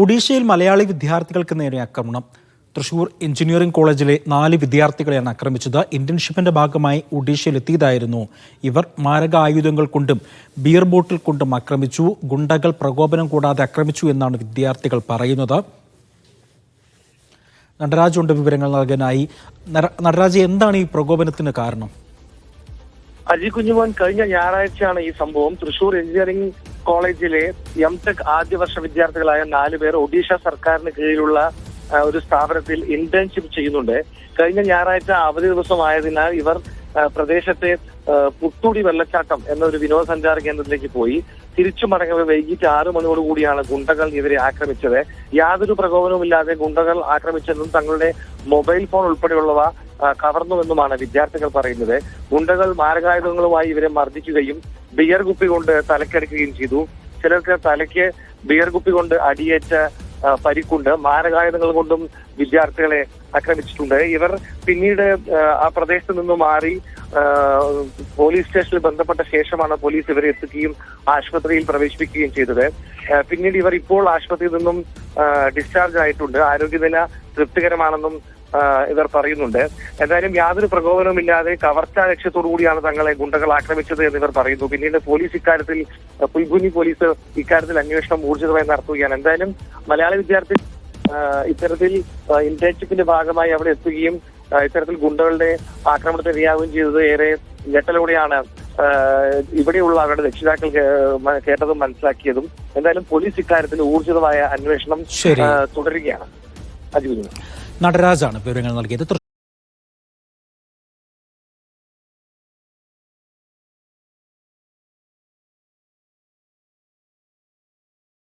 ഒഡീഷയിൽ മലയാളി വിദ്യാർത്ഥികൾക്ക് നേരെ ആക്രമണം. തൃശൂർ എഞ്ചിനീയറിംഗ് കോളേജിലെ 4 വിദ്യാർത്ഥികളെയാണ് ആക്രമിച്ചത്. ഇന്റേൺഷിപ്പിന്റെ ഭാഗമായി ഒഡീഷയിലെത്തിയതായിരുന്നു ഇവർ. മാരകായുധങ്ങൾ കൊണ്ടും ബിയർ ബോട്ടിൽ കൊണ്ടും ആക്രമിച്ചു. ഗുണ്ടകൾ പ്രകോപനം കൂടാതെ ആക്രമിച്ചു എന്നാണ് വിദ്യാർത്ഥികൾ പറയുന്നത്. നടരാജ് ഉണ്ട് വിവരങ്ങൾ നൽകാനായി. നടരാജ്, എന്താണ് ഈ പ്രകോപനത്തിന് കാരണം? അജി കുഞ്ഞുമോൻ, കഴിഞ്ഞ ഞായറാഴ്ചയാണ് ഈ സംഭവം. തൃശൂർ എഞ്ചിനീയറിംഗ് കോളേജിലെ എംടെക് ആദ്യ വർഷ വിദ്യാർത്ഥികളായ 4 പേർ ഒഡീഷ സർക്കാരിന് കീഴിലുള്ള ഒരു സ്ഥാപനത്തിൽ ഇന്റേൺഷിപ്പ് ചെയ്യുന്നുണ്ട്. കഴിഞ്ഞ ഞായറാഴ്ച അവധി ദിവസമായതിനാൽ ഇവർ പ്രദേശത്തെ പുത്തൂടി വെള്ളച്ചാട്ടം എന്നൊരു വിനോദസഞ്ചാര കേന്ദ്രത്തിലേക്ക് പോയി. തിരിച്ചു മടങ്ങവേ വൈകിട്ട് 6 മണിയോടുകൂടിയാണ് ഗുണ്ടകൾ ഇവരെ ആക്രമിച്ചത്. യാതൊരു പ്രകോപനവുമില്ലാതെ ഗുണ്ടകൾ ആക്രമിച്ചെന്നും തങ്ങളുടെ മൊബൈൽ ഫോൺ ഉൾപ്പെടെയുള്ളവ കവർന്നുവെന്നുമാണ് വിദ്യാർത്ഥികൾ പറയുന്നത്. ഗുണ്ടകൾ മാരകായുധങ്ങളുമായി ഇവരെ മർദ്ദിക്കുകയും ബിയർ കുപ്പി കൊണ്ട് തലക്കടിക്കുകയും ചെയ്തു. ചിലർക്ക് തലയ്ക്ക് ബിയർ കുപ്പി കൊണ്ട് അടിയേറ്റ പരിക്കുണ്ട്. മാരകായുധങ്ങൾ കൊണ്ടും വിദ്യാർത്ഥികളെ ആക്രമിച്ചിട്ടുണ്ട്. ഇവർ പിന്നീട് ആ പ്രദേശത്ത് നിന്നും മാറി പോലീസ് സ്റ്റേഷനിൽ ബന്ധപ്പെട്ട ശേഷമാണ് പോലീസ് ഇവരെ എത്തിക്കുകയും ആശുപത്രിയിൽ പ്രവേശിപ്പിക്കുകയും ചെയ്തത്. പിന്നീട് ഇവർ ഇപ്പോൾ ആശുപത്രിയിൽ നിന്നും ഡിസ്ചാർജ് ആയിട്ടുണ്ട്. ആരോഗ്യനില തൃപ്തികരമാണെന്നും ഇവർ പറയുന്നുണ്ട്. എന്തായാലും യാതൊരു പ്രകോപനവുമില്ലാതെ കവർച്ചാ ലക്ഷ്യത്തോടു കൂടിയാണ് തങ്ങളെ ഗുണ്ടകൾ ആക്രമിച്ചത് എന്നിവർ പറയുന്നു. പിന്നീട് പോലീസ് ഇക്കാര്യത്തിൽ പുൽഗുനി പോലീസ് ഇക്കാര്യത്തിൽ അന്വേഷണം ഊർജിതമായി നടത്തുകയാണ്. എന്തായാലും മലയാളി വിദ്യാർത്ഥി ഇത്തരത്തിൽ ഇന്റേൺഷിപ്പിന്റെ ഭാഗമായി അവിടെ എത്തുകയും ഇത്തരത്തിൽ ഗുണ്ടകളുടെ ആക്രമണത്തിന് ഇരയാവുകയും ചെയ്തത് ഏറെ ഞെട്ടലോടെയാണ് ഇവിടെയുള്ള അവരുടെ രക്ഷിതാക്കൾ കേട്ടതും മനസ്സിലാക്കിയതും. എന്തായാലും പോലീസ് ഇക്കാര്യത്തിൽ ഊർജിതമായ അന്വേഷണം തുടരുകയാണ്. നടരാജാണ് വിവരങ്ങൾ നൽകിയത്.